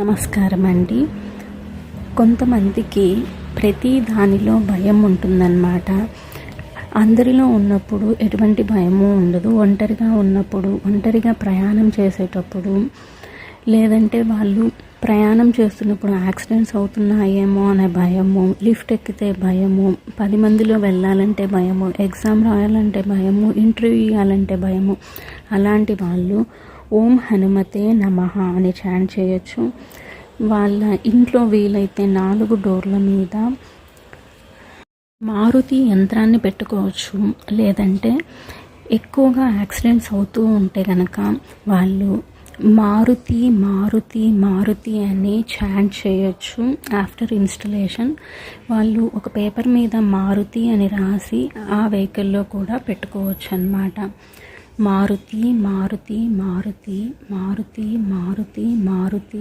నమస్కారం అండి. కొంతమందికి ప్రతి దానిలో భయం ఉంటుందన్నమాట. అందరిలో ఉన్నప్పుడు ఎటువంటి భయము ఉండదు. ఒంటరిగా ఉన్నప్పుడు, ఒంటరిగా ప్రయాణం చేసేటప్పుడు, లేదంటే వాళ్ళు ప్రయాణం చేస్తున్నప్పుడు యాక్సిడెంట్స్ అవుతున్నాయేమో అనే భయము, లిఫ్ట్ ఎక్కితే భయము, 10 మందిలో వెళ్ళాలంటే భయము, ఎగ్జామ్ రాయాలంటే భయము, ఇంటర్వ్యూ ఇవ్వాలంటే భయము, అలాంటి వాళ్ళు ఓం హనుమతే నమః అని చాంట్ చేయొచ్చు. వాళ్ళ ఇంట్లో వీలైతే 4 డోర్ల మీద మారుతి యంత్రాన్ని పెట్టుకోవచ్చు. లేదంటే ఎక్కువగా యాక్సిడెంట్స్ అవుతూ ఉంటే కనుక వాళ్ళు మారుతి మారుతి మారుతి అని చాంట్ చేయొచ్చు. ఆఫ్టర్ ఇన్స్టలేషన్ వాళ్ళు ఒక పేపర్ మీద మారుతి అని రాసి ఆ వెహికల్లో కూడా పెట్టుకోవచ్చు అన్నమాట. మారుతి మారుతి మారుతి మారుతి మారుతి మారుతి